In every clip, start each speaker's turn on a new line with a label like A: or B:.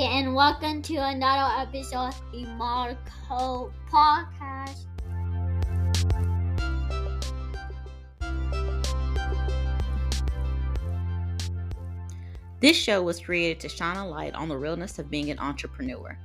A: and welcome to another episode of the Marco Podcast.
B: This show was created to shine a light on the realness of being an entrepreneur.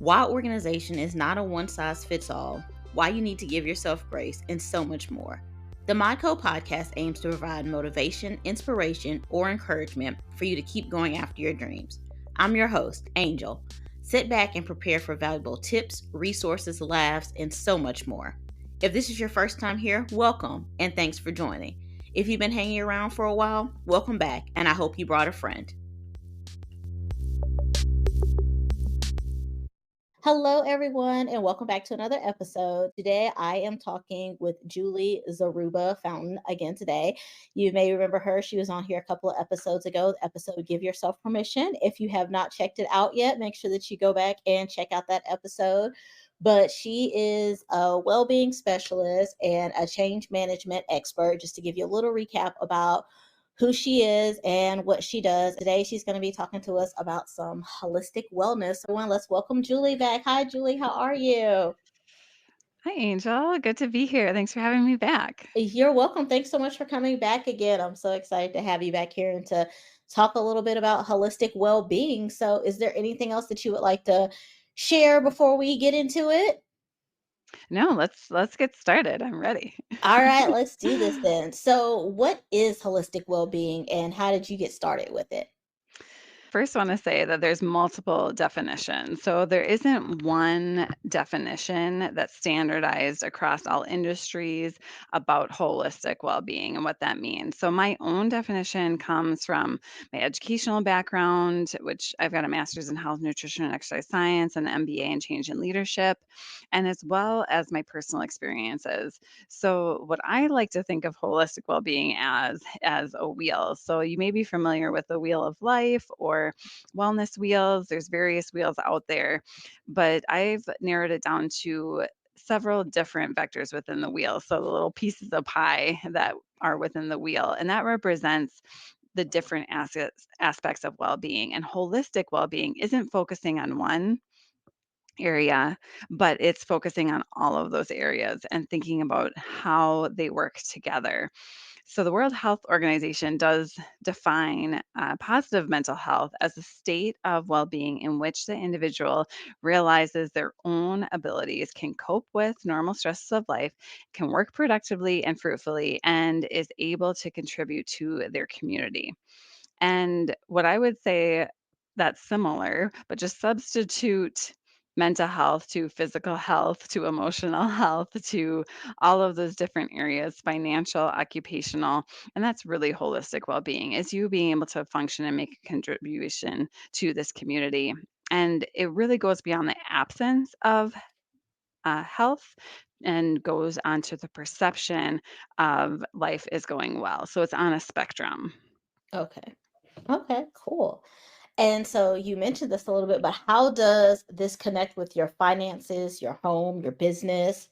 B: Why organization is not a one-size-fits-all, why you need to give yourself grace, and so much more. The Marco Podcast aims to provide motivation, inspiration, or encouragement for you to keep going after your dreams. I'm your host, Angel. Sit back and prepare for valuable tips, resources, laughs, and so much more. If this is your first time here, welcome and thanks for joining. If you've been hanging around for a while, welcome back, and I hope you brought a friend. Hello, everyone, and welcome back to another episode. Today, I am talking with Julie Zaruba Fountaine again today. You may remember her. She was on here a couple of episodes ago, the episode Give Yourself Permission. If you have not checked it out yet, make sure that you go back and check out that episode. But she is a well-being specialist and a change management expert. Just to give you a little recap about who she is and what she does. Today, she's going to be talking to us about some holistic wellness. So, let's welcome Julie back. Hi, Julie. How are you?
C: Hi, Angel. Good to be here. Thanks for having me back.
B: You're welcome. Thanks so much for coming back again. I'm so excited to have you back here and to talk a little bit about holistic well-being. So, is there anything else that you would like to share before we get into it?
C: No, let's get started. I'm ready.
B: All right, let's do this then. So, what is holistic well-being and how did you get started with it?
C: First, want to say that there's multiple definitions. So there isn't one definition that's standardized across all industries about holistic well-being and what that means. So my own definition comes from my educational background, which I've got a master's in health, nutrition, and exercise science and an MBA in change and leadership, and as well as my personal experiences. So what I like to think of holistic well-being as a wheel. So you may be familiar with the wheel of life or wellness wheels. There's various wheels out there, but I've narrowed it down to several different vectors within the wheel. So the little pieces of pie that are within the wheel, and that represents the different aspects of well-being. And holistic well-being isn't focusing on one area, but it's focusing on all of those areas and thinking about how they work together. So, the World Health Organization does define positive mental health as a state of well being in which the individual realizes their own abilities, can cope with normal stresses of life, can work productively and fruitfully, and is able to contribute to their community. And what I would say that's similar, but just substitute mental health to physical health to emotional health to all of those different areas, financial, occupational, and that's really holistic well-being is you being able to function and make a contribution to this community. And it really goes beyond the absence of health and goes on to the perception of life is going well. So it's on a spectrum.
B: Okay. Okay, cool. And so you mentioned this a little bit, but how does this connect with your finances, your home, your business?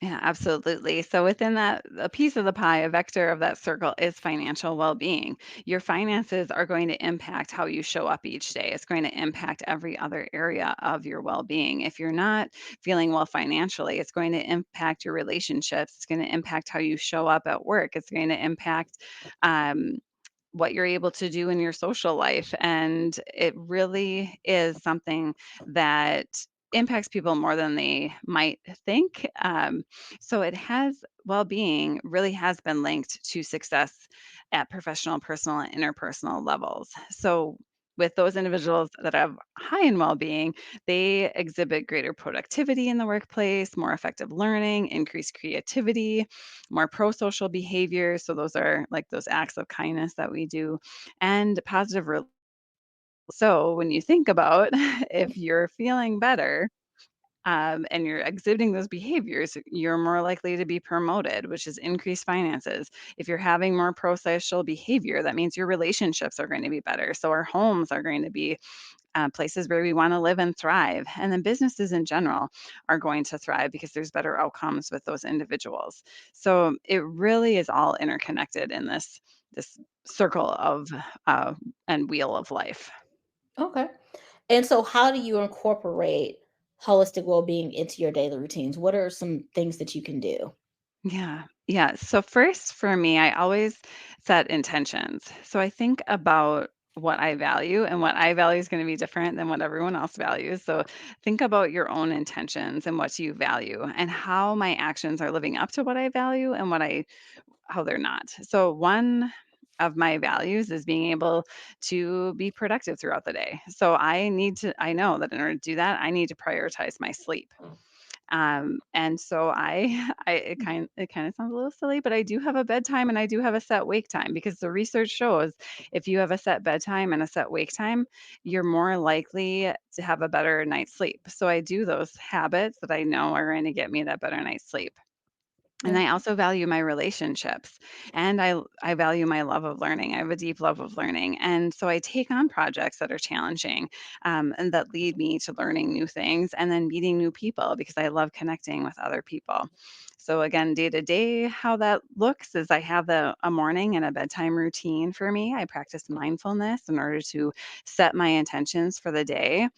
C: Yeah, absolutely. So within that, a piece of the pie, a vector of that circle is financial well-being. Your finances are going to impact how you show up each day. It's going to impact every other area of your well-being. If you're not feeling well financially, it's going to impact your relationships. It's going to impact how you show up at work. It's going to impact um, what you're able to do in your social life. And it really is something that impacts people more than they might think. So it has well being really has been linked to success at professional, personal, and interpersonal levels. So with those individuals that have high in well being, they exhibit greater productivity in the workplace, more effective learning, increased creativity, more pro-social behavior. So those are like those acts of kindness that we do, and positive. So when you think about if you're feeling better, and you're exhibiting those behaviors, you're more likely to be promoted, which is increased finances. If you're having more pro-social behavior, that means your relationships are going to be better. So our homes are going to be places where we want to live and thrive. And then businesses in general are going to thrive because there's better outcomes with those individuals. So it really is all interconnected in this circle of and wheel of life.
B: Okay. And so how do you incorporate holistic well-being into your daily routines? What are some things that you can do?
C: Yeah. Yeah. So first for me, I always set intentions. So I think about what I value, and what I value is going to be different than what everyone else values. So think about your own intentions and what you value and how my actions are living up to what I value and how they're not. So one of my values is being able to be productive throughout the day. So I know that in order to do that, I need to prioritize my sleep. And so it kind of sounds a little silly, but I do have a bedtime and I do have a set wake time, because the research shows if you have a set bedtime and a set wake time, you're more likely to have a better night's sleep. So I do those habits that I know are going to get me that better night's sleep. And
B: Mm,
C: I also value my relationships, and I value my love of learning. I have a deep love of learning, and so I take on projects that are challenging, and that lead me to learning new things and then meeting new people, because I love connecting with other people. So again, day to day, how that looks is I have a morning and a bedtime routine for me. I practice mindfulness in order to set my intentions for the day.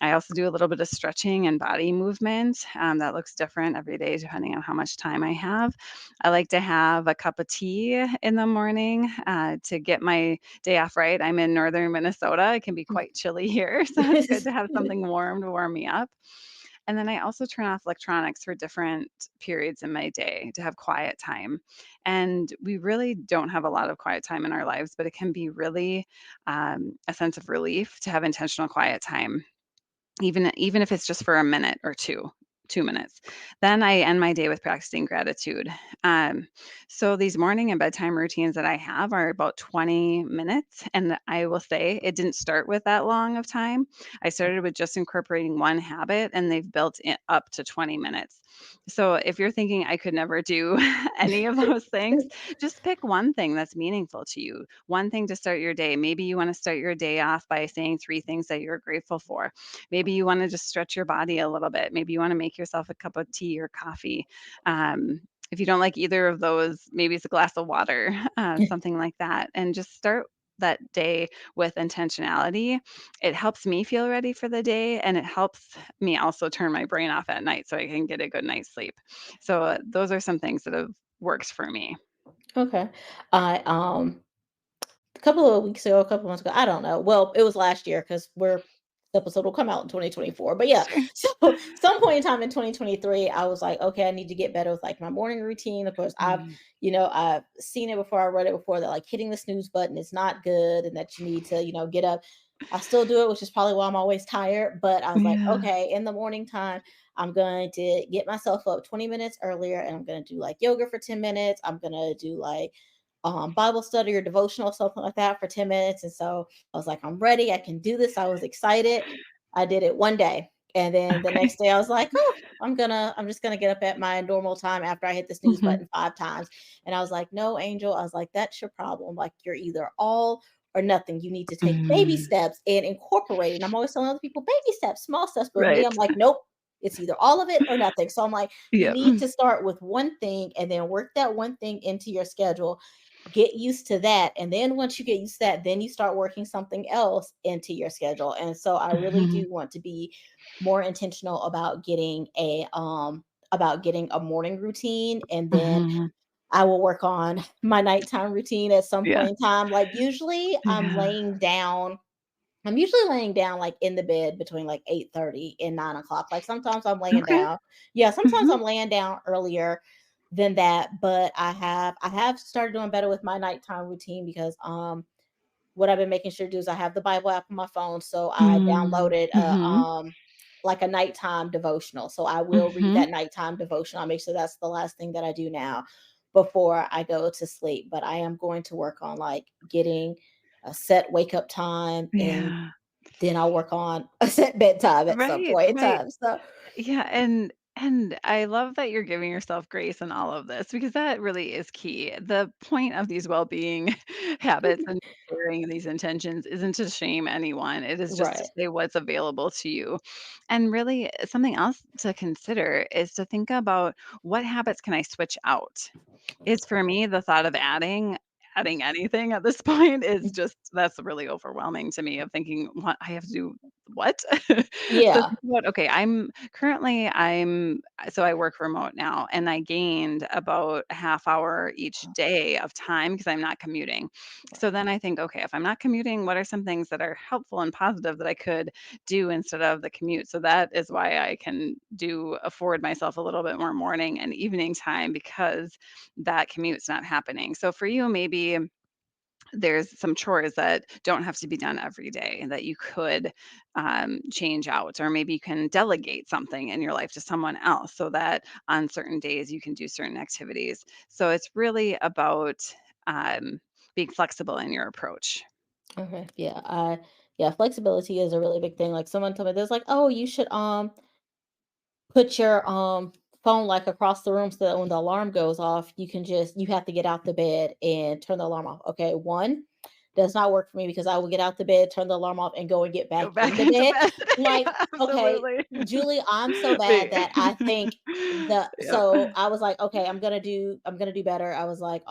C: I also do a little bit of stretching and body movement. That looks different every day depending on how much time I have. I like to have a cup of tea in the morning to get my day off right. I'm in northern Minnesota. It can be quite chilly here, so it's good to have something warm to warm me up. And then I also turn off electronics for different periods in my day to have quiet time. And we really don't have a lot of quiet time in our lives, but it can be really a sense of relief to have intentional quiet time, even if it's just for a minute or 2 minutes. Then I end my day with practicing gratitude. Um, so these morning and bedtime routines that I have are about 20 minutes, and I will say it didn't start with that long of time. I started with just incorporating one habit, and they've built it up to 20 minutes. So if you're thinking I could never do any of those things, just pick one thing that's meaningful to you, one thing to start your day. Maybe you want to start your day off by saying 3 things that you're grateful for. Maybe you want to just stretch your body a little bit. Maybe you want to make yourself a cup of tea or coffee. If you don't like either of those, maybe it's a glass of water, something like that. And just start that day with intentionality. It helps me feel ready for the day, and it helps me also turn my brain off at night so I can get a good night's sleep. So, those are some things that have worked for me.
B: okay. I a couple of weeks ago, a couple months ago, I don't know. Well, it was last year because the episode will come out in 2024. But yeah,
C: Sure.
B: so some point in time in 2023, I was like, okay, I need to get better with like my morning routine. Of course,
C: Mhm.
B: I've seen it before, I read it before that like hitting the snooze button is not good and that you need to, get up. I still do it, which is probably why I'm always tired. But I was like,
C: Yeah.
B: okay, in the morning time, I'm going to get myself up 20 minutes earlier and I'm going to do like yoga for 10 minutes. I'm going to do like Bible study or devotional, something like that for 10 minutes. And so I was like, I'm ready. I can do this. I was excited. I did it one day. And then the
C: Okay.
B: next day I was like, oh, I'm just gonna get up at my normal time after I hit the snooze
C: Mhm.
B: button 5 times. And I was like, no, Angel. I was like, that's your problem. Like you're either all or nothing. You need to take baby
C: Mm.
B: steps and incorporate. And I'm always telling other people, baby steps, small steps. But with me,
C: Right.
B: I'm like, nope, it's either all of it or nothing. So I'm like, you
C: Yep.
B: need to start with one thing and then work that one thing into your schedule, get used to that, and then once you get used to that, then you start working something else into your schedule. And so I really
C: Mhm.
B: do want to be more intentional about getting a morning routine, and then
C: Mhm.
B: I will work on my nighttime routine at some
C: Yeah.
B: point in time. Like usually
C: Yeah.
B: I'm usually laying down like in the bed between like 8:30 and 9 o'clock. Like sometimes I'm laying
C: Okay.
B: down. Yeah, sometimes
C: Mhm.
B: I'm laying down earlier than that. But I have started doing better with my nighttime routine because what I've been making sure to do is I have the Bible app on my phone. So I
C: Mm.
B: downloaded
C: Mhm.
B: like a nighttime devotional. So I will read
C: Mhm.
B: that nighttime devotional. I make sure that's the last thing that I do now before I go to sleep. But I am going to work on like getting a set wake up time, and
C: Yeah.
B: then I'll work on a set bedtime at some
C: Right,
B: point in
C: right.
B: time. So
C: Yeah, and I love that you're giving yourself grace in all of this, because that really is key. The point of these well-being habits and sharing these intentions isn't to shame anyone. It is just to
B: right.
C: say what's available to you. And really, something else to consider is to think about, what habits can I switch out? Is for me the thought of adding adding anything at this point is just that's really overwhelming to me of thinking, "What I have to do what?" So
B: Yeah.
C: think about okay, so I work remote now, and I gained about a half hour each day of time because I'm not commuting. So then I think, "Okay, if I'm not commuting, what are some things that are helpful and positive that I could do instead of the commute?" So that is why I can do afford myself a little bit more morning and evening time because that commute's not happening. So for you, maybe there's some chores that don't have to be done every day that you could change out, or maybe you can delegate something in your life to someone else so that on certain days you can do certain activities. So it's really about um, being flexible in your approach.
B: Okay. Yeah. Yeah, flexibility is a really big thing. Like someone told me there's like, oh, you should put your phone like across the room so that when the alarm goes off, you have to get out the bed and turn the alarm off. Okay. One does not work for me because I will get out the bed, turn the alarm off, and go and get back
C: Go
B: in
C: back
B: the
C: into
B: bed.
C: bed.
B: Like,
C: Yeah,
B: okay,
C: absolutely.
B: Julie, I'm so bad
C: Me.
B: that I think
C: Yep.
B: so I was like, okay, I'm gonna do better. I was like,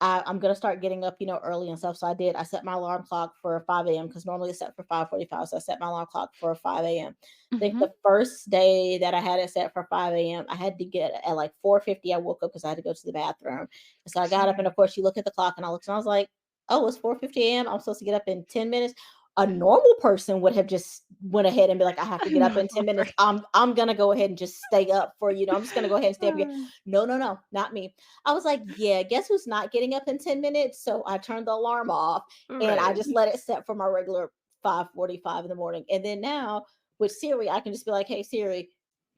B: I'm gonna start getting up, early and stuff. So I did. I set my alarm clock for 5 a.m. because normally it's set for 5:45. So I set my alarm clock for 5 a.m. I think
C: Hmm.
B: the first day that I had it set for 5 a.m., I had to get at like 4:50. I woke up because I had to go to the bathroom. And so I got up, and
C: Sure.
B: of course, you look at the clock, and I looked, and I was like, "Oh, it's 4:50 a.m. I'm supposed to get up in 10 minutes." A normal person would have just went ahead and be like, "I have to get up in 10 minutes. I'm gonna go ahead and just stay up for I'm just gonna go ahead and stay up again." No, no, no, not me. I was like, yeah, guess who's not getting up in 10 minutes? So I turned the alarm off and I
C: Right.
B: just let it set for my regular 5:45 in the morning. And then now with Siri, I can just be like, hey Siri,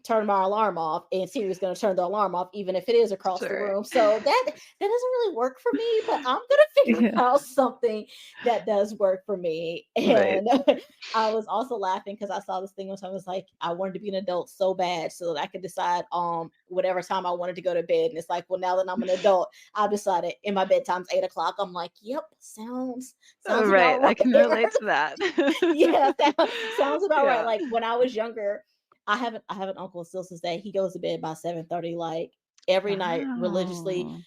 B: turn my alarm off, and Siri's going to turn the alarm off even if it is across the
C: Sure.
B: room. So that doesn't really work for me, but I'm going to figure
C: Yeah.
B: out something that does work for me.
C: Right.
B: And I was also laughing because I saw this thing one time. I was like, I wanted to be an adult so bad so that I could decide whatever time I wanted to go to bed. And it's like, well, now that I'm an adult, I've decided in my bedtime's 8 o'clock. I'm like, yep, sounds
C: Right.
B: about
C: I
B: right.
C: can relate to that.
B: Yeah, sounds about right.
C: Yeah.
B: Like when I was younger, I have an uncle still to this day. He goes to bed by 7:30, like every night religiously.
C: Wow.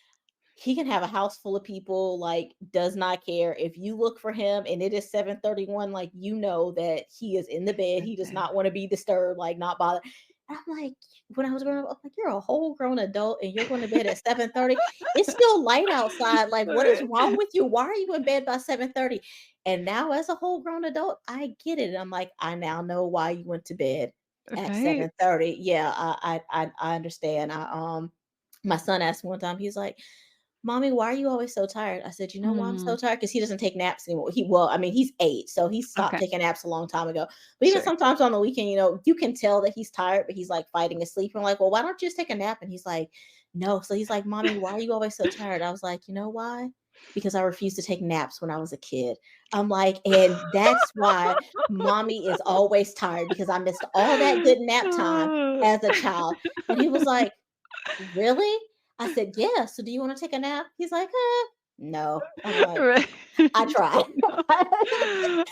B: He can have a house full of people, like does not care if you look for him and it is 7:31, like that he is in the bed. He does
C: Goodness.
B: not want to be disturbed, like not bothered. And I'm like, when I was growing up, I'm like, you're a whole grown adult and you're going to bed at 7:30. It's still light outside. Like, what is
C: Right.
B: wrong with you? Why are you in bed by 7:30? And now, as a whole grown adult, I get it. I'm like, I now know why you went to bed at
C: Right.
B: 7:30. Yeah, I understand. My son asked me one time, he's like, Mommy, why are you always so tired? I said, you know why I'm so
C: Mm,
B: tired? Because he doesn't take naps anymore. Well, I mean, he's 8, so he stopped
C: okay.
B: taking naps a long time ago. But even
C: Sure.
B: sometimes on the weekend, you can tell that he's tired, but he's like fighting his sleep. I'm like, well, why don't you just take a nap? And he's like, no. So he's like, Mommy, why are you always so tired? I was like, you know why? Because I refused to take naps when I was a kid. I'm like, and that's why mommy is always tired because I missed all that good nap time
C: Oh.
B: as a child. And he was like, really? I said, "Yeah, so do you wanna take a nap?" He's like, no." I'm like,
C: Right.
B: "I tried."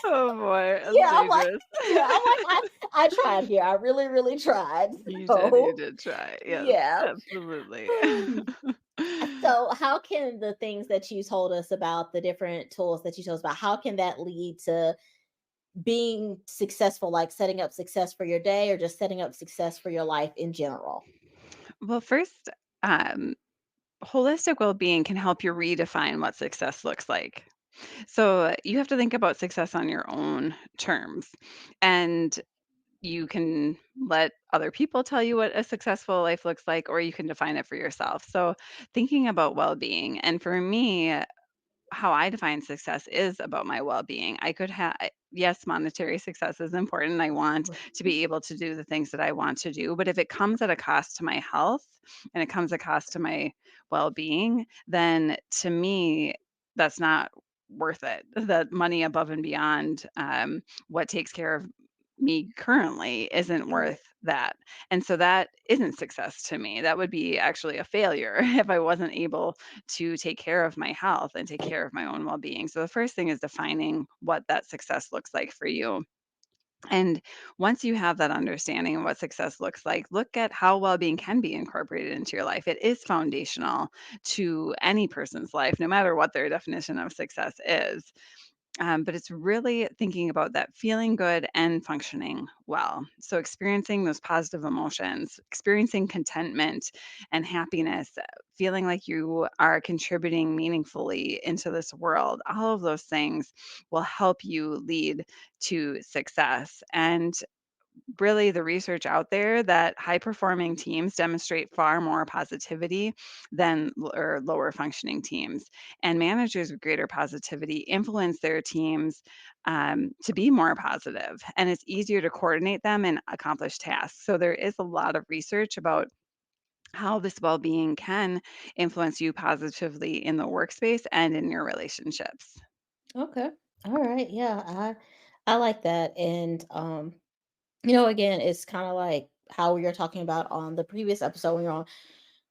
C: Oh boy, that's
B: Yeah, I'm like
C: dangerous.
B: yeah, I'm like, "I tried here. I really, really tried."
C: You
B: So,
C: did try. Yes,
B: yeah.
C: absolutely.
B: So, how can the things that you told us about the different tools that you told us about, how can that lead to being successful, like setting up success for your day or just setting up success for your life in general?
C: Well, first, um, holistic well-being can help you redefine what success looks like. So you have to think about success on your own terms. And you can let other people tell you what a successful life looks like, or you can define it for yourself. So thinking about well-being. And for me, how I define success is about my well-being. I could have yes, monetary success is important. I want to be able to do the things that I want to do, but if it comes at a cost to my health and it comes at a cost to my well-being, then to me that's not worth it. The money above and beyond what takes care of me currently isn't
B: Right.
C: worth that. And so that isn't success to me. That would be actually a failure if I wasn't able to take care of my health and take care of my own well-being. So the first thing is defining what that success looks like for you. And once you have that understanding of what success looks like, look at how well being can be incorporated into your life. It is foundational to any person's life, no matter what their definition of success is. But it's really thinking about that feeling good and functioning well. So, experiencing those positive emotions, experiencing contentment and happiness, feeling like you are contributing meaningfully into this world, all of those things will help you lead to success. And really the research out there that high performing teams demonstrate far more positivity than or lower functioning teams, and managers with greater positivity influence their teams to be more positive, and it's easier to coordinate them and accomplish tasks. So there is a lot of research about how this well-being can influence you positively in the workspace and in your relationships.
B: Okay. All right. Yeah, I like that. And again, it's kind of like how we were talking about on the previous episode when you're on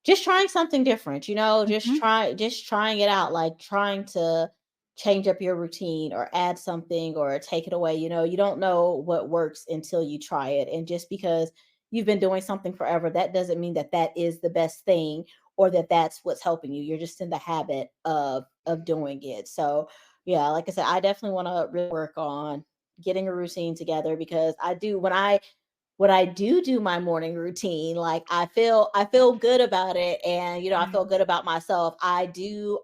B: just trying something different,
C: Mhm.
B: just trying it out, like trying to change up your routine or add something or take it away. You don't know what works until you try it. And just because you've been doing something forever, that doesn't mean that that is the best thing or that that's what's helping you. You're just in the habit of doing it. So, yeah, like I said, I definitely want to really work on getting a routine together because I do when I do my morning routine, like I feel good about it and I
C: Yeah.
B: feel good about myself. I do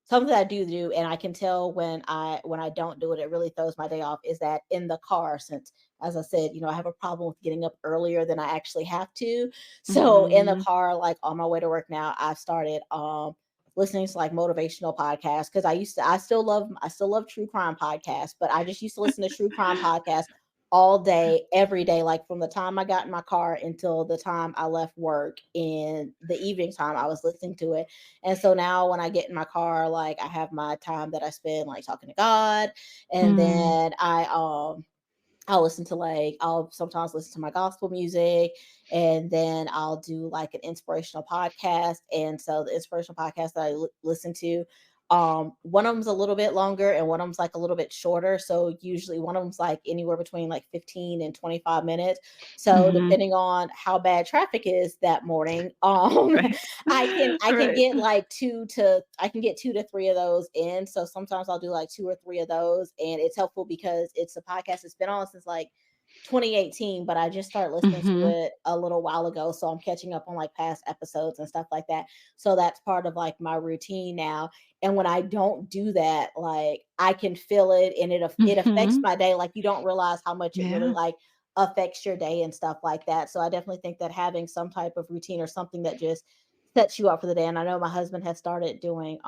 B: something that I do, and I can tell when I don't do it, it really throws my day off, is that in the car, since as I said, I have a problem with getting up earlier than I actually have to. So in the
C: Mhm.
B: car, like on my way to work now, I've started listening to like motivational podcasts because I still love true crime podcasts, but I just used to listen to true crime podcasts all day, every day, like from the time I got in my car until the time I left work in the evening time, I was listening to it. And so now when I get in my car, like I have my time that I spend like talking to God. And
C: Mm.
B: then I'll listen to like I'll sometimes listen to my gospel music, and then I'll do like an inspirational podcast. And so the inspirational podcast that I listen to, one of them's a little bit longer and one of them's like a little bit shorter. So usually one of them's like anywhere between like 15 and 25 minutes. So
C: Mhm.
B: depending on how bad traffic is that morning,
C: Right.
B: I can
C: Right.
B: get like I can get 2 to 3 of those in. So sometimes I'll do like 2 or 3 of those, and it's helpful because it's a podcast that's been on since like 2018, but I just started listening to
C: Mhm.
B: it a little while ago. So I'm catching up on like past episodes and stuff like that. So that's part of like my routine now. And when I don't do that, like I can feel it and it affects
C: Mhm.
B: my day. Like you don't realize how much it really
C: Yeah.
B: like affects your day and stuff like that. So I definitely think that having some type of routine or something that just sets you up for the day. And I know my husband has started doing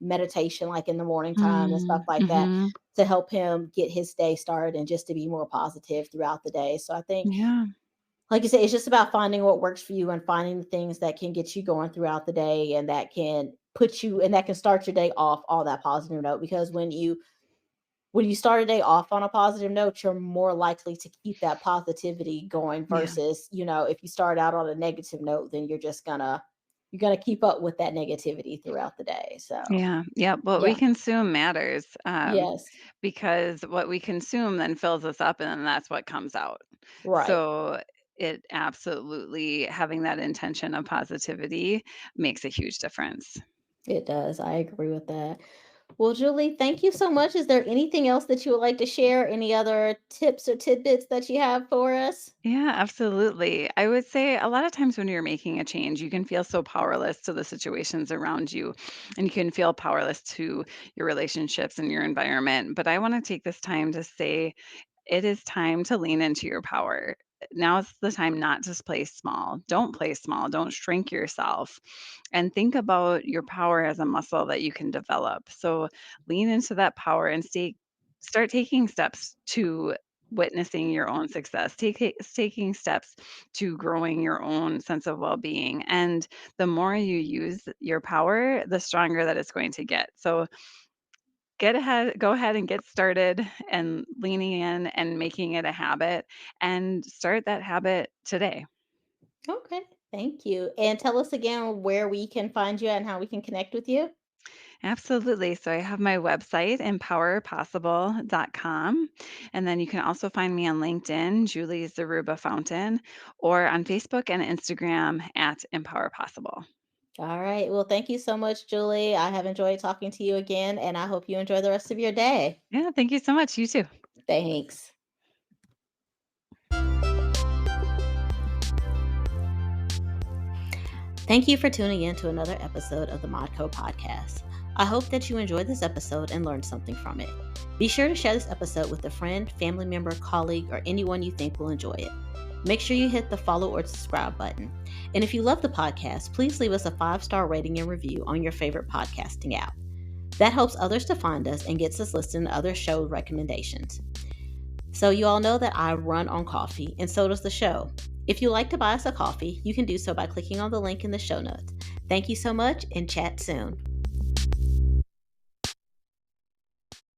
B: meditation like in the morning time and stuff
C: Mm.
B: like that
C: Mhm.
B: to help him get his day started and just to be more positive throughout the day. So I think,
C: Yeah.
B: like you said, it's just about finding what works for you and finding the things that can get you going throughout the day and that can put you and that can start your day off on that positive note. Because when you start a day off on a positive note, you're more likely to keep that positivity going
C: Yeah.
B: versus, if you start out on a negative note, then you're gonna keep up with that negativity throughout the day. So
C: Yeah. Yeah. What we
B: yeah.
C: consume matters,
B: Yes.
C: because what we consume then fills us up, and then that's what comes out.
B: Right.
C: So it absolutely having that intention of positivity makes a huge difference.
B: It does. I agree with that. Well, Julie, thank you so much. Is there anything else that you would like to share? Any other tips or tidbits that you have for us?
C: Yeah, absolutely. I would say a lot of times when you're making a change, you can feel so powerless to the situations around you, and you can feel powerless to your relationships and your environment. But I want to take this time to say it is time to lean into your power. Now is the time not to play small. Don't play small. Don't shrink yourself. And think about your power as a muscle that you can develop. So lean into that power and start taking steps to witnessing your own success, taking steps to growing your own sense of well-being. And the more you use your power, the stronger that it's going to get. So go ahead and get started and leaning in and making it a habit, and start that habit today.
B: Okay. Thank you. And tell us again where we can find you and how we can connect with you.
C: Absolutely. So I have my website, empowerpossible.com. And then you can also find me on LinkedIn, Julie Zaruba Fountain, or on Facebook and Instagram at Empower Possible.
B: All right. Well, thank you so much, Julie. I have enjoyed talking to you again, and I hope you enjoy the rest of your day.
C: Yeah, thank you so much. You too.
B: Thanks. Thank you for tuning in to another episode of the Modco Podcast. I hope that you enjoyed this episode and learned something from it. Be sure to share this episode with a friend, family member, colleague, or anyone you think will enjoy it. Make sure you hit the follow or subscribe button. And if you love the podcast, please leave us a 5-star rating and review on your favorite podcasting app. That helps others to find us and gets us listed in other show recommendations. So you all know that I run on coffee, and so does the show. If you'd like to buy us a coffee, you can do so by clicking on the link in the show notes. Thank you so much, and chat soon.